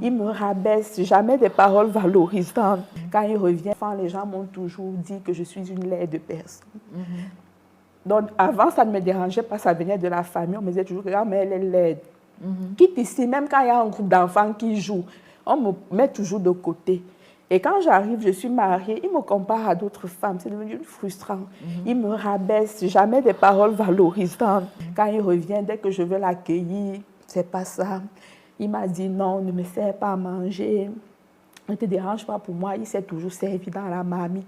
Il me rabaisse, jamais des paroles valorisantes. Quand il revient, les gens m'ont toujours dit que je suis une laide personne. Donc avant, ça ne me dérangeait pas, ça venait de la famille. On me disait toujours que mais elle est laide. Quitte ici, même quand il y a un groupe d'enfants qui jouent, on me met toujours de côté. Et quand j'arrive, je suis mariée, il me compare à d'autres femmes. C'est devenu frustrant. Il me rabaisse, jamais des paroles valorisantes. Quand il revient, dès que je veux l'accueillir, c'est pas ça. Il m'a dit non, ne me sers pas à manger. Ne te dérange pas pour moi. Il s'est toujours servi dans la marmite.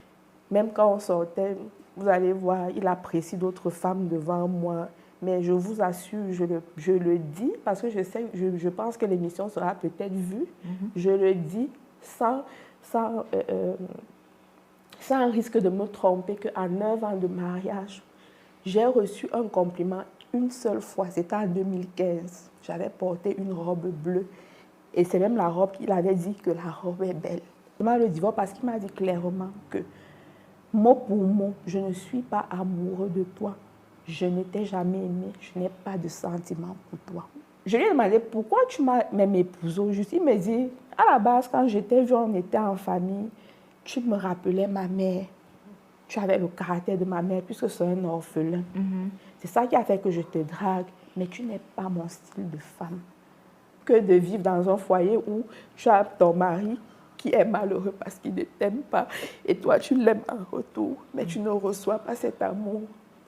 Même quand on sortait, vous allez voir, il apprécie d'autres femmes devant moi. Mais je vous assure, je le dis parce que je pense que l'émission sera peut-être vue. Je le dis sans risque de me tromper qu'à 9 ans de mariage, j'ai reçu un compliment une seule fois. C'était en 2015. J'avais porté une robe bleue. Et c'est même la robe qu'il avait dit que la robe est belle. Il m'a le divorce parce qu'il m'a dit clairement que mot pour mot, je ne suis pas amoureux de toi. Je ne t'ai jamais aimé. Je n'ai pas de sentiments pour toi. Je lui ai demandé pourquoi tu m'as même épousé au juste. Il me dit, à la base, quand je t'ai vu, on était en famille, tu me rappelais ma mère. Tu avais le caractère de ma mère puisque c'est un orphelin. C'est ça qui a fait que je te drague. Mais tu n'es pas mon style de femme. Que de vivre dans un foyer où tu as ton mari qui est malheureux parce qu'il ne t'aime pas et toi tu l'aimes en retour, mais tu ne reçois pas cet amour.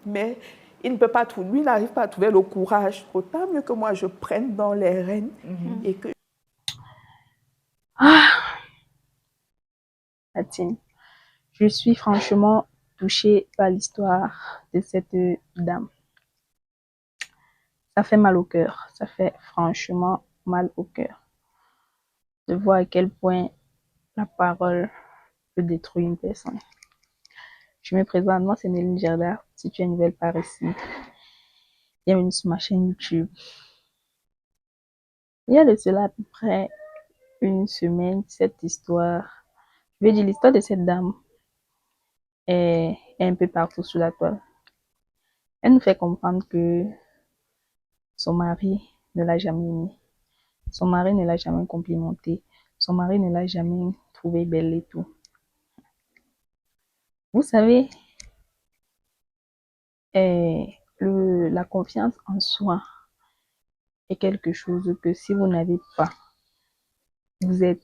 Mais il ne peut pas trouver, lui n'arrive pas à trouver le courage. Autant mieux que moi je prenne dans les rênes et que... Latine, je suis franchement touchée par l'histoire de cette dame. Ça fait mal au cœur, ça fait franchement mal au cœur de voir à quel point la parole peut détruire une personne. Je me présente, moi c'est Néline Gerda. Si tu es nouvelle par ici, bienvenue sur ma chaîne YouTube. Il y a de cela à peu près une semaine, cette histoire, je veux dire l'histoire de cette dame est un peu partout sur la toile. Elle nous fait comprendre que son mari ne l'a jamais aimée, son mari ne l'a jamais complimentée, son mari ne l'a jamais trouvée belle et tout. Vous savez, la confiance en soi est quelque chose que si vous n'avez pas, vous êtes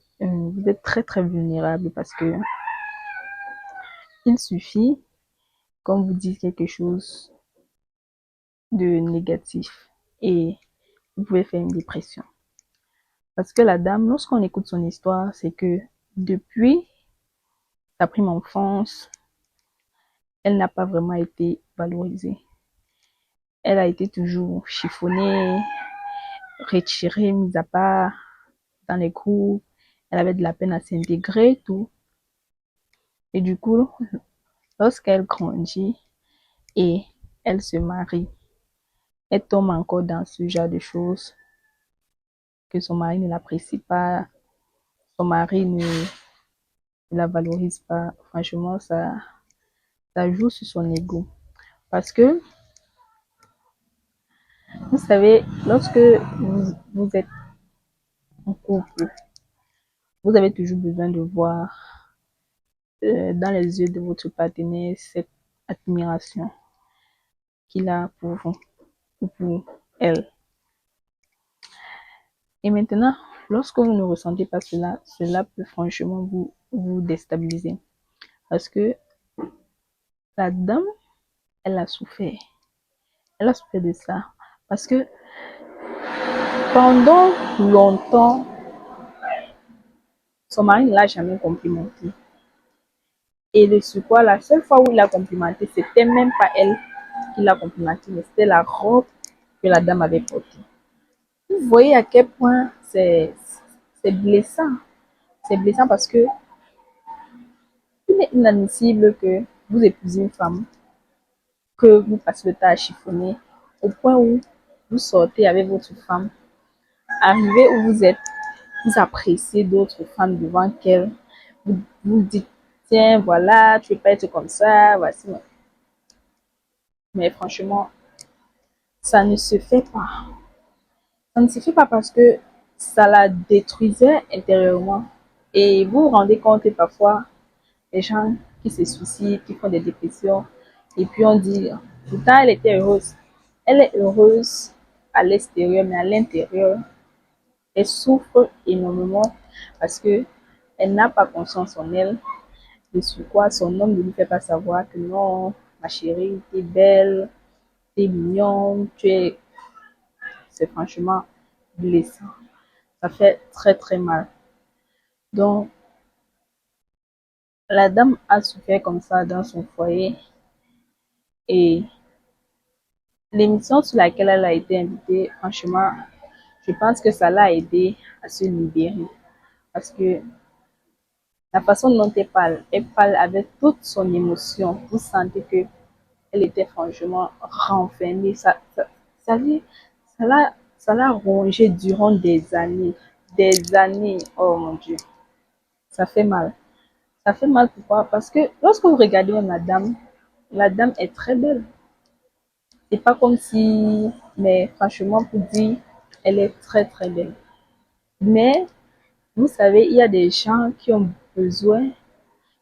très très vulnérable parce que il suffit qu'on vous dise quelque chose de négatif et vous pouvez faire une dépression. Parce que la dame, lorsqu'on écoute son histoire, c'est que depuis sa prime enfance, elle n'a pas vraiment été valorisée. Elle a été toujours chiffonnée, retirée, mise à part dans les groupes. Elle avait de la peine à s'intégrer et tout. Et du coup, lorsqu'elle grandit et elle se marie, elle tombe encore dans ce genre de choses, que son mari ne l'apprécie pas, son mari ne la valorise pas. Franchement, ça joue sur son ego. Parce que, vous savez, lorsque vous êtes en couple, vous avez toujours besoin de voir dans les yeux de votre partenaire cette admiration qu'il a pour vous ou pour elle. Et maintenant, lorsque vous ne ressentez pas cela, cela peut franchement vous déstabiliser. Parce que la dame, elle a souffert. Elle a souffert de ça. Parce que pendant longtemps, son mari ne l'a jamais complimenté. Et le surpoids, la seule fois où il l'a complimenté, c'était même pas elle qui l'a complimenté, mais c'était la robe que la dame avait portée. Vous voyez à quel point c'est blessant. C'est blessant parce que il est inadmissible que vous épousez une femme, que vous passez le temps à chiffonner, au point où vous sortez avec votre femme, arrivez où vous êtes, vous appréciez d'autres femmes devant qu'elle, vous dites, tiens, voilà, tu ne peux pas être comme ça, voici. Mais franchement, ça ne se fait pas. Ça ne se fait pas parce que ça la détruisait intérieurement. Et vous vous rendez compte que parfois, les gens qui se suicident, qui font des dépressions, et puis on dit, pourtant elle était heureuse. Elle est heureuse à l'extérieur, mais à l'intérieur, elle souffre énormément parce que elle n'a pas confiance en elle. De sur quoi son homme ne lui fait pas savoir que non, ma chérie, t'es belle, t'es mignon, tu es. C'est franchement blessant. Ça fait très très mal. Donc, la dame a souffert comme ça dans son foyer et l'émission sur laquelle elle a été invitée, franchement, je pense que ça l'a aidé à se libérer parce que la façon dont elle parle avec toute son émotion. Vous sentez que elle était franchement renfermée. Ça, ça l'a rongée durant des années. Des années. Oh mon Dieu. Ça fait mal. Ça fait mal pourquoi? Parce que lorsque vous regardez la dame est très belle. C'est pas comme si, mais franchement, pour dire, elle est très très belle. Mais, vous savez, il y a des gens qui ont besoin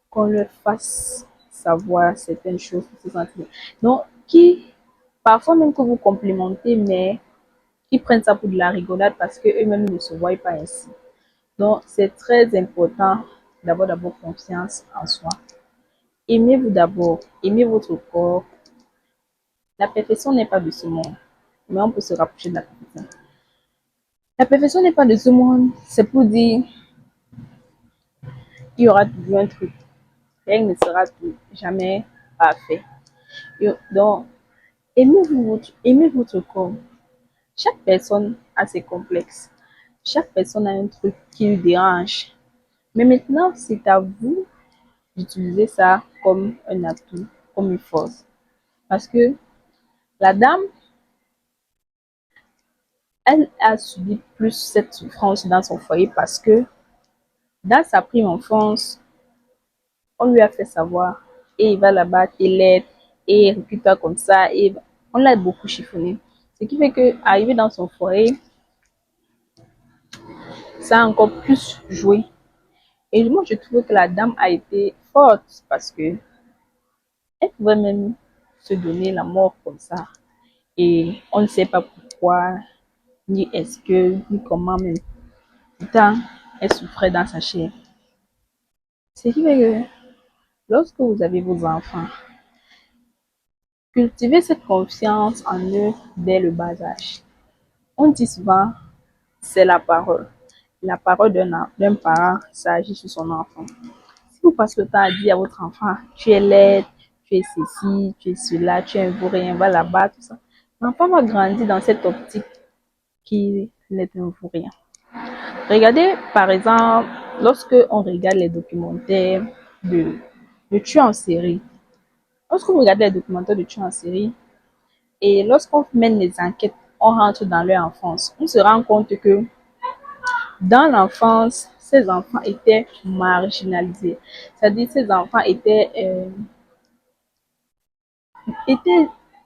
qu'on leur fasse savoir certaines choses, ces sentiments. Donc, qui, parfois même que vous complimentez, mais qui prennent ça pour de la rigolade parce qu'eux-mêmes ne se voient pas ainsi. Donc, c'est très important d'avoir d'abord confiance en soi. Aimez-vous d'abord, aimez votre corps. La perfection n'est pas de ce monde, mais on peut se rapprocher de la perfection. La perfection n'est pas de ce monde, c'est pour dire il y aura toujours un truc. Rien ne sera jamais parfait. Donc, aimez votre corps. Chaque personne a ses complexes. Chaque personne a un truc qui lui dérange. Mais maintenant, c'est à vous d'utiliser ça comme un atout, comme une force. Parce que la dame, elle a subi plus cette souffrance dans son foyer parce que dans sa prime enfance, on lui a fait savoir et il va là-bas, t'es laide, et recule-toi comme ça, et on l'a beaucoup chiffonné. Ce qui fait que, arrivé dans son foyer, ça a encore plus joué. Et moi, je trouve que la dame a été forte parce que elle pouvait même se donner la mort comme ça. Et on ne sait pas pourquoi, ni est-ce que, ni comment même. Pourtant, elle souffrait dans sa chair. Ce qui fait que lorsque vous avez vos enfants, cultivez cette confiance en eux dès le bas âge. On dit souvent, c'est la parole. La parole d'un parent, ça agit sur son enfant. Si vous passez le temps à dire à votre enfant, tu es laide, tu es ceci, tu es cela, tu es un vaurien, va là-bas, tout ça. L'enfant va grandir dans cette optique qu'il est un vaurien. Regardez, par exemple, lorsque on regarde les documentaires de, de tueurs en série. Lorsque vous regardez les documentaires de tueurs en série, et lorsqu'on mène les enquêtes, on rentre dans leur enfance, on se rend compte que dans l'enfance, ces enfants étaient marginalisés. C'est-à-dire ces enfants étaient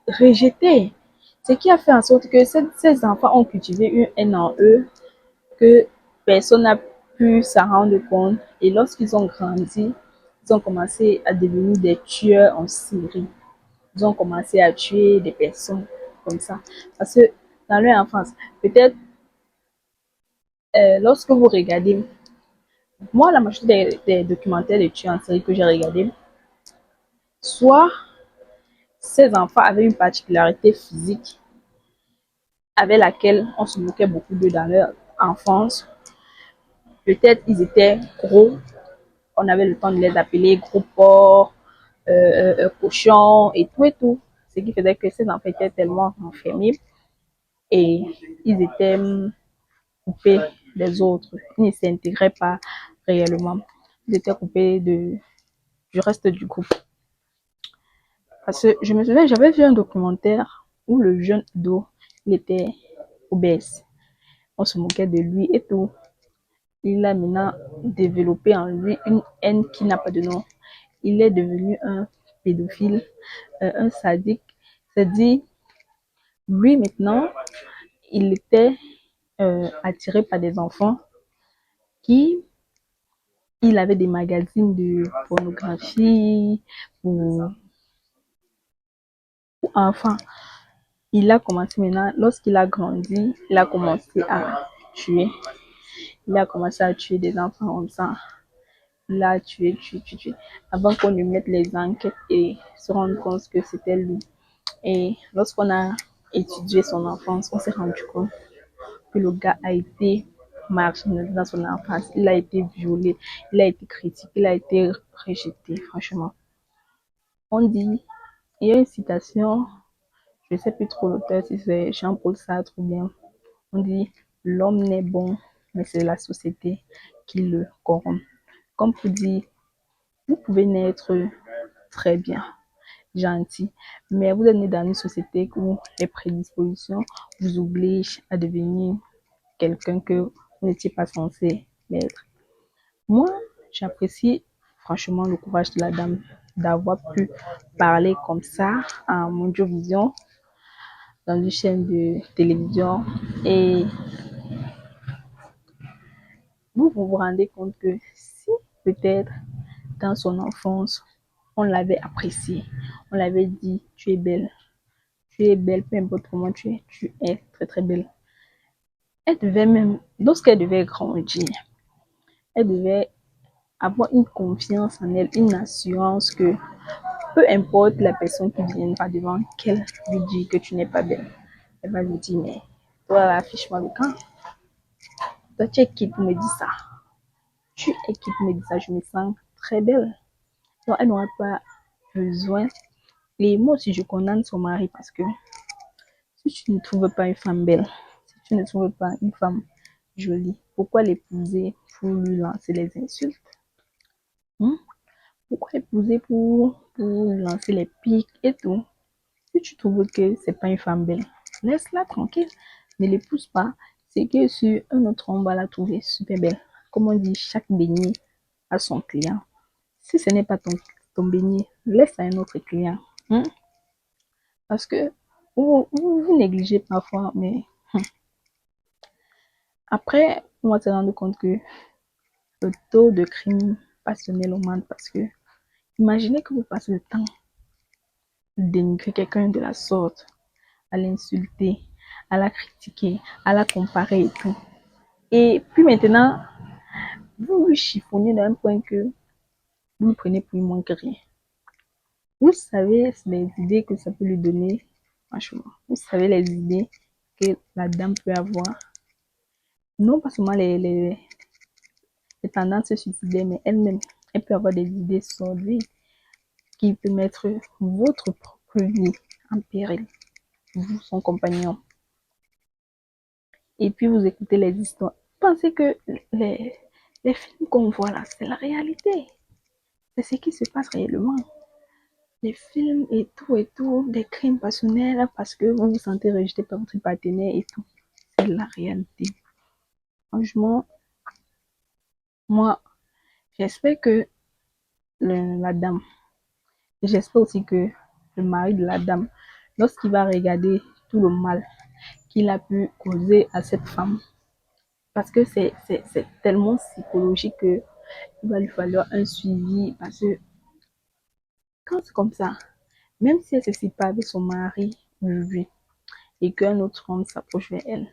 rejetés. Ce qui a fait en sorte que ces enfants ont cultivé une haine en eux que personne n'a pu s'en rendre compte. Et lorsqu'ils ont grandi, ils ont commencé à devenir des tueurs en série. Ils ont commencé à tuer des personnes comme ça. Parce que dans leur enfance, peut-être lorsque vous regardez, moi, la majorité des documentaires de tueurs en série que j'ai regardé, soit ces enfants avaient une particularité physique avec laquelle on se moquait beaucoup d'eux dans leur enfance. Peut-être ils étaient gros, on avait le temps de les appeler gros porcs, cochons et tout et tout. Ce qui faisait que ces enfants étaient tellement enfermés et ils étaient coupés des autres. Ils ne s'intégraient pas réellement. Ils étaient coupés du reste du groupe. Parce que je me souviens, j'avais vu un documentaire où le jeune ado, il était obèse. On se moquait de lui et tout. Il a maintenant développé en lui une haine qui n'a pas de nom. Il est devenu un pédophile, un sadique. C'est-à-dire, lui maintenant, il était attiré par des enfants qui, il avait des magazines de pornographie ou enfants. Il a commencé maintenant, lorsqu'il a grandi, il a commencé à tuer. Il a commencé à tuer des enfants comme ça. Il a tué. Avant qu'on lui mette les enquêtes et se rende compte que c'était lui. Et lorsqu'on a étudié son enfance, on s'est rendu compte que le gars a été marginalisé dans son enfance. Il a été violé, il a été critiqué, il a été rejeté, franchement. On dit, il y a une citation, je ne sais plus trop l'auteur, si c'est Jean-Paul Sartre ou bien, on dit, l'homme n'est bon, mais c'est la société qui le corrompt. Comme pour dire, vous pouvez naître très bien, gentil, mais vous êtes né dans une société où les prédispositions vous obligent à devenir quelqu'un que vous n'étiez pas censé l'être. Moi, j'apprécie franchement le courage de la dame d'avoir pu parler comme ça à Mondiovision dans une chaîne de télévision et vous rendez compte que si peut-être dans son enfance, on l'avait apprécié, on l'avait dit tu es belle, peu importe comment tu es très très belle. Elle devait même, lorsqu'elle devait grandir, elle devait avoir une confiance en elle, une assurance que peu importe la personne qui viendra devant, qu'elle lui dit que tu n'es pas belle. Elle va lui dire, mais toi, affiche-moi le camp. Toi, tu es qui pour me dire ça? Tu es qui pour me dire ça? Je me sens très belle. Donc, elle n'aura pas besoin. Et moi aussi, je condamne son mari parce que si tu ne trouves pas une femme belle, si tu ne trouves pas une femme jolie, pourquoi l'épouser pour lui lancer les insultes? Hmm? Pourquoi l'épouser pour lui lancer les pics et tout? Si tu trouves que c'est pas une femme belle, laisse-la tranquille. Ne l'épouse pas. C'est que sur un autre, on va la trouver super belle. Comme on dit, chaque beignet a son client. Si ce n'est pas ton beignet, laisse à un autre client. Hein? Parce que vous négligez parfois, mais après, on va se rendre compte que le taux de crime passionnel augmente parce que imaginez que vous passez le temps de dénigrer quelqu'un de la sorte, à l'insulter, à la critiquer, à la comparer et tout. Et puis maintenant, vous lui chiffonnez d'un point que vous le prenez pour moins que rien. Vous savez les idées que ça peut lui donner, franchement. Vous savez les idées que la dame peut avoir. Non pas seulement les tendances suicidaires, mais elle-même, elle peut avoir des idées sordides qui peuvent mettre votre propre vie en péril, vous, son compagnon. Et puis vous écoutez les histoires. Pensez que les films qu'on voit là, c'est la réalité. C'est ce qui se passe réellement. Les films et tout, des crimes passionnels parce que vous vous sentez rejeté par votre partenaire et tout. C'est la réalité. Franchement, moi, j'espère que la dame, et j'espère aussi que le mari de la dame, lorsqu'il va regarder tout le mal qu'il a pu causer à cette femme, parce que c'est tellement psychologique que il va lui falloir un suivi parce que quand c'est comme ça, même si elle ne se sépare avec son mari aujourd'hui et qu'un autre homme s'approche vers elle,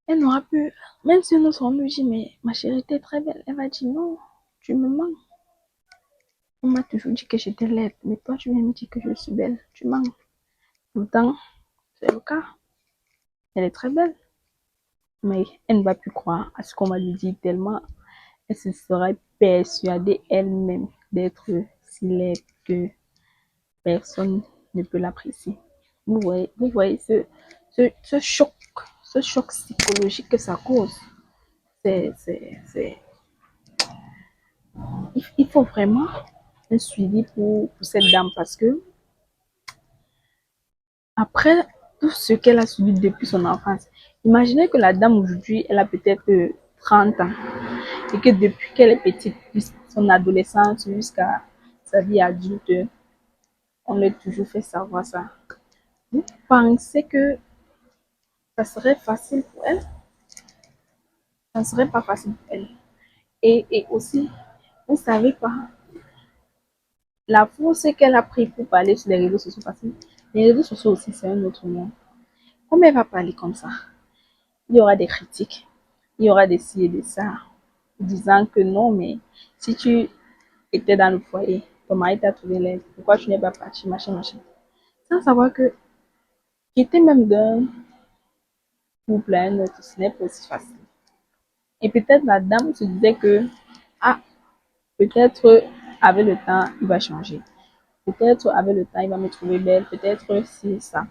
elle n'aura plus, même si un autre homme lui dit, mais ma chérie, t'es très belle, elle va dire non, tu me mens. On m'a toujours dit que j'étais laide, mais toi tu viens me dire que je suis belle, tu mens. Pourtant, c'est le cas, elle est très belle, mais elle ne va plus croire à ce qu'on va lui dire tellement elle se serait persuadée elle-même d'être si laide que personne ne peut l'apprécier. Vous voyez ce choc psychologique que ça cause. C'est, il faut vraiment un suivi pour cette dame parce que après tout ce qu'elle a subi depuis son enfance, imaginez que la dame aujourd'hui, elle a peut-être 30 ans et que depuis qu'elle est petite, son adolescence jusqu'à sa vie adulte, on lui a toujours fait savoir ça. Vous pensez que ça serait facile pour elle. Ça ne serait pas facile pour elle. Et aussi, vous savez pas, la force qu'elle a pris pour parler sur les réseaux sociaux, parce que les réseaux sociaux aussi, c'est un autre monde. Comment elle va parler comme ça? Il y aura des critiques, il y aura des ci et des ça, disant que non, mais si tu étais dans le foyer, ton mari t'a trouvé l'aide, pourquoi tu n'es pas parti, machin, machin. Sans savoir que quitter même d'un couple à un autre, ce n'est pas aussi facile. Et peut-être la dame se disait que, ah, peut-être avec le temps, il va changer. Peut-être avec le temps, il va me trouver belle. Peut-être c'est ça.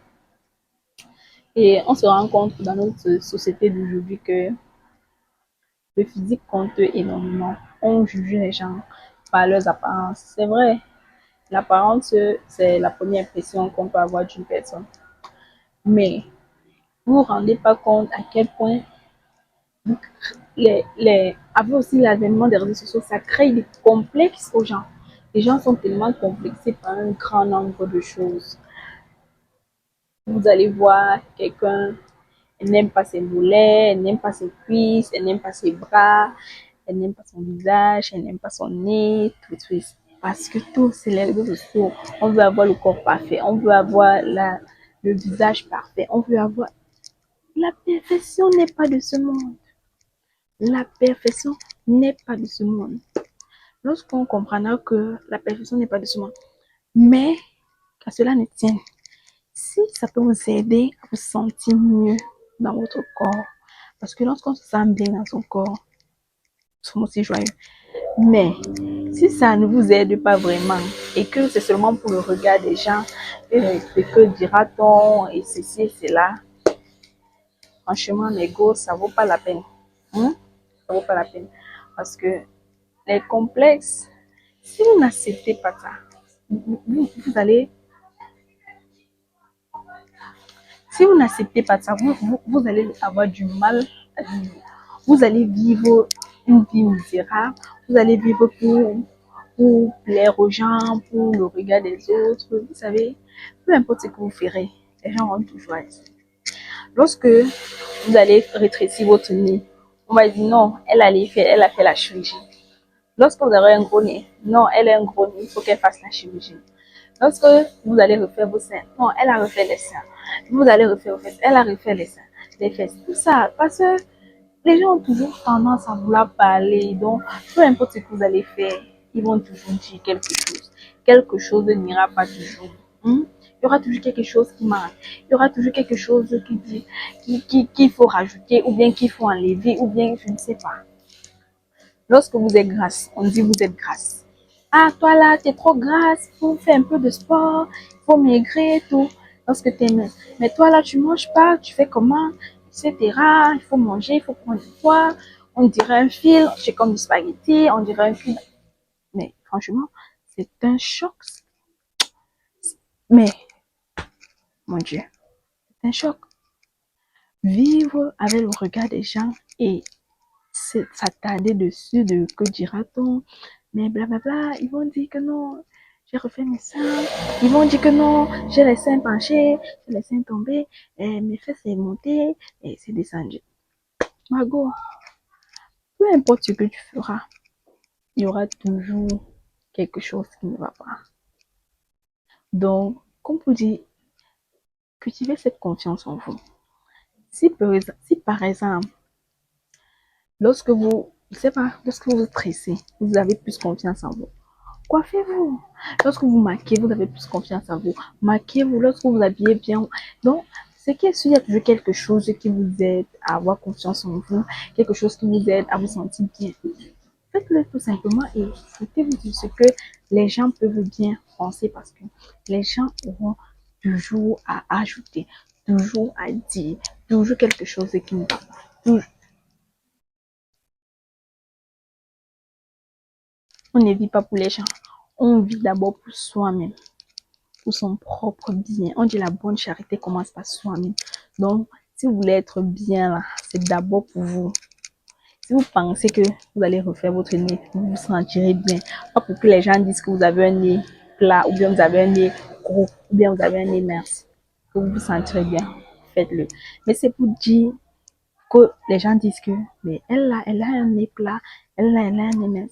Et on se rend compte dans notre société d'aujourd'hui que le physique compte énormément. On juge les gens par leurs apparences. C'est vrai, l'apparence, c'est la première impression qu'on peut avoir d'une personne. Mais vous vous rendez pas compte à quel point avec aussi l'avènement des réseaux sociaux, ça crée des complexes aux gens. Les gens sont tellement complexés par un grand nombre de choses. Vous allez voir quelqu'un, elle n'aime pas ses mollets, elle n'aime pas ses cuisses, elle n'aime pas ses bras, elle n'aime pas son visage, elle n'aime pas son nez, tout. Parce que tout, c'est les réseaux sociaux. On veut avoir le corps parfait, on veut avoir le visage parfait, on veut avoir... La perfection n'est pas de ce monde. La perfection n'est pas de ce monde. Lorsqu'on comprendra que la perfection n'est pas de ce monde, mais qu'à cela ne tienne, si ça peut vous aider à vous sentir mieux dans votre corps, parce que lorsqu'on se sent bien dans son corps, nous sommes aussi joyeux. Mais si ça ne vous aide pas vraiment et que c'est seulement pour le regard des gens, et que dira-t-on et ceci et cela, franchement, les gosses, ça vaut pas la peine. Hein? Ça vaut pas la peine. Parce que les complexes, si vous n'acceptez pas ça, vous allez, si vous n'acceptez pas ça, vous allez avoir du mal à vivre. Vous allez vivre une vie misérable. Vous allez vivre pour plaire aux gens, pour le regard des autres. Vous savez, peu importe ce que vous ferez, les gens vont toujours être. Lorsque vous allez rétrécir votre nez, on va dire non, elle a fait la chirurgie. Lorsque vous avez un gros nez, non, elle a un gros nez, il faut qu'elle fasse la chirurgie. Lorsque vous allez refaire vos seins, non, elle a refait les seins. Vous allez refaire vos fesses, elle a refait les seins, les fesses. Tout ça, parce que les gens ont toujours tendance à vouloir parler. Donc, peu importe ce que vous allez faire, ils vont toujours dire quelque chose. Quelque chose n'ira pas toujours. Il y aura toujours quelque chose qui manque. Il y aura toujours quelque chose qui dit qu'il faut rajouter, ou bien qu'il faut enlever, ou bien je ne sais pas. Lorsque vous êtes grasse, on dit vous êtes grasse. Ah, toi là, t'es trop grasse, faut faire un peu de sport, faut maigrir, tout. Lorsque t'es mince. Mais toi là, tu manges pas, tu fais comment, etc. Il faut manger, il faut prendre du poids. On dirait un fil, c'est comme du spaghetti, on dirait un fil. Mais franchement, c'est un choc. Mais, mon Dieu, c'est un choc. Vivre avec le regard des gens et s'attarder dessus de que dira-t-on, mais blablabla, ils vont dire que non, j'ai refait mes seins, ils vont dire que non, j'ai les seins penchés, j'ai les seins tombés, et mes fesses c'est monté et c'est descendu. Margot, peu importe ce que tu feras, il y aura toujours quelque chose qui ne va pas. Donc, comme vous dites, cultivez cette confiance en vous. Si par exemple, lorsque vous, je sais pas, lorsque vous stressez, vous avez plus confiance en vous. Coiffez-vous. Lorsque vous maquillez, vous avez plus confiance en vous. Maquillez-vous lorsque vous habillez bien. Donc, c'est qu'il y a toujours quelque chose qui vous aide à avoir confiance en vous, quelque chose qui vous aide à vous sentir bien. Faites-le tout simplement et foutez-vous de ce que les gens peuvent bien penser parce que les gens auront toujours à ajouter, toujours à dire, toujours quelque chose qui ne va pas. Toujours. On ne vit pas pour les gens, on vit d'abord pour soi-même. Pour son propre bien. On dit la bonne charité commence par soi-même. Donc, si vous voulez être bien là, c'est d'abord pour vous. Si vous pensez que vous allez refaire votre nez, vous vous sentirez bien. Pas pour que les gens disent que vous avez un nez plat, ou bien vous avez un nez gros, ou bien vous avez un nez mince. Que vous vous sentirez bien. faites-le. Mais c'est pour dire que les gens disent que mais elle a un nez plat, elle a un nez mince.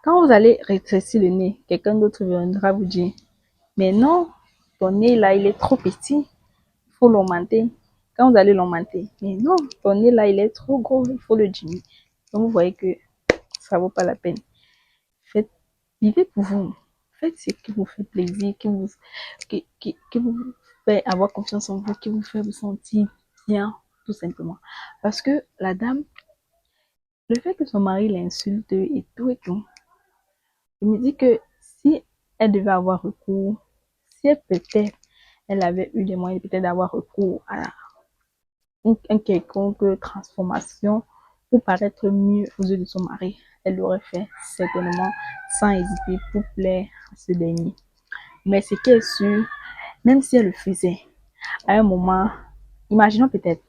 Quand vous allez rétrécir le nez, quelqu'un d'autre viendra vous dire, mais non, ton nez là, il est trop petit, il faut l'augmenter. Quand vous allez l'augmenter, mais non, ton nez là, il est trop gros, il faut le diminuer. Donc vous voyez que ça vaut pas la peine. Faites, vivez pour vous. Faites ce qui vous fait plaisir, qui vous fait avoir confiance en vous, qui vous fait vous sentir bien, tout simplement. Parce que la dame, le fait que son mari l'insulte et tout, je me dis que si elle devait avoir recours, si elle peut-être elle avait eu les moyens peut-être d'avoir recours à une quelconque transformation pour paraître mieux aux yeux de son mari, elle l'aurait fait certainement sans hésiter pour plaire à ce dernier. Mais ce qui est sûr, même si elle le faisait, à un moment, imaginons peut-être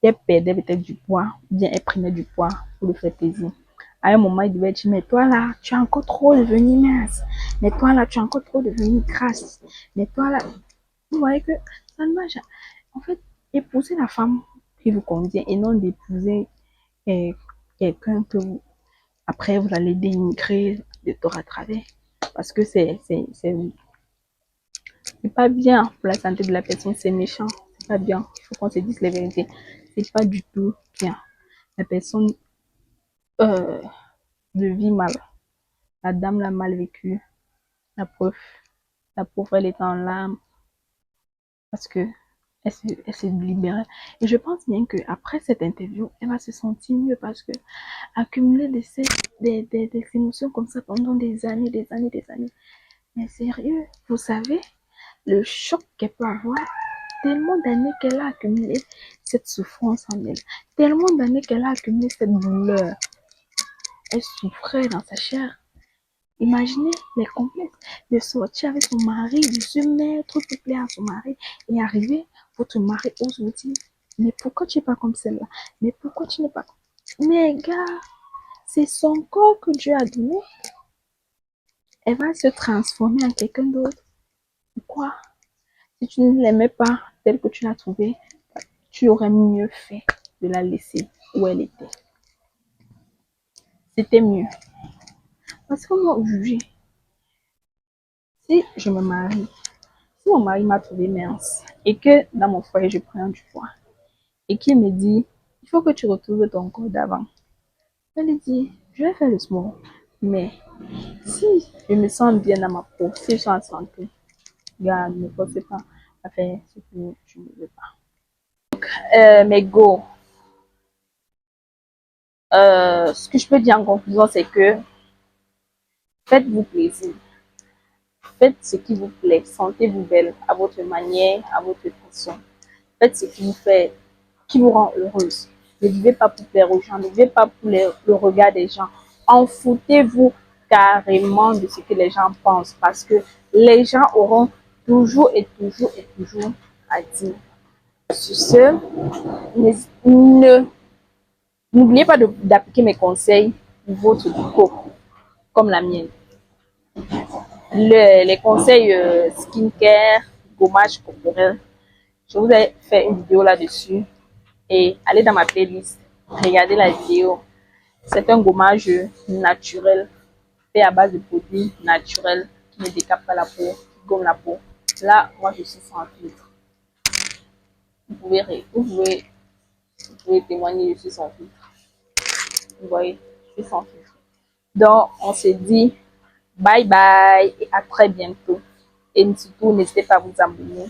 qu'elle perdait peut-être du poids, ou bien elle prenait du poids pour lui faire plaisir. À un moment, il devait dire, mais toi là, tu es encore trop devenu mince. Mais toi là, tu es encore trop devenu grasse. Mais toi là, vous voyez que ça ne va jamais. En fait, épouser la femme qui vous convient et non d'épouser euh, quelqu'un que vous, après vous allez dénigrer de tort à travers. Parce que c'est pas bien pour la santé de la personne, c'est méchant, c'est pas bien. Il faut qu'on se dise la vérité. C'est pas du tout bien. La personne euh, le vit mal. La dame l'a mal vécu. La preuve, la pauvre, elle est en larmes parce que elle s'est libérée. Et je pense bien que après cette interview, elle va se sentir mieux parce que accumuler des émotions comme ça pendant des années. Mais sérieux, vous savez, le choc qu'elle peut avoir, tellement d'années qu'elle a accumulé cette souffrance en elle, tellement d'années qu'elle a accumulé cette douleur. Elle souffrait dans sa chair. Imaginez les complexes de sortir avec son mari, de se mettre tout plaît à son mari et arriver, votre mari ose vous dire, mais pourquoi tu n'es pas comme celle-là? Mais pourquoi tu n'es pas comme... Mais gars, c'est son corps que Dieu a donné. Elle va se transformer en quelqu'un d'autre. Pourquoi? Si tu ne l'aimais pas telle que tu l'as trouvée, tu aurais mieux fait de la laisser où elle était. C'était mieux. Parce que moi, aujourd'hui, si je me marie, si mon mari m'a trouvé mince et que dans mon foyer, je prends du poids et qu'il me dit, il faut que tu retrouves ton corps d'avant. Je lui dis, je vais faire le sport. Mais si je me sens bien dans ma peau, si je suis en santé, regarde, ne forcez pas à faire ce que je ne veux pas. Mais go, ce que je peux dire en conclusion, c'est que faites-vous plaisir. Faites ce qui vous plaît. Sentez-vous belle à votre manière, à votre façon. Faites ce qui vous fait, qui vous rend heureuse. Ne vivez pas pour plaire aux gens. Ne vivez pas pour le regard des gens. En foutez-vous carrément de ce que les gens pensent. Parce que les gens auront toujours et toujours et toujours à dire. Sur ce, n'oubliez pas d'appliquer mes conseils pour votre peau, comme la mienne. Les conseils skincare, gommage corporel. Je vous ai fait une vidéo là-dessus et allez dans ma playlist, regardez la vidéo. C'est un gommage naturel fait à base de produits naturels qui ne décapent pas la peau, qui gomme la peau. Là, moi, je suis sans filtre. Vous pouvez témoigner, je suis sans filtre. Vous voyez, je suis sans filtre. Donc, on se dit bye bye et à très bientôt. Et surtout, n'hésitez pas à vous abonner,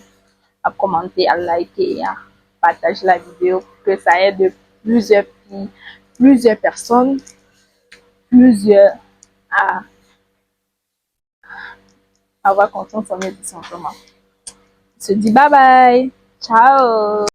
à commenter, à liker et à partager la vidéo pour que ça aide plusieurs personnes, plusieurs à avoir confiance en eux tout simplement. On se dit bye bye. Ciao.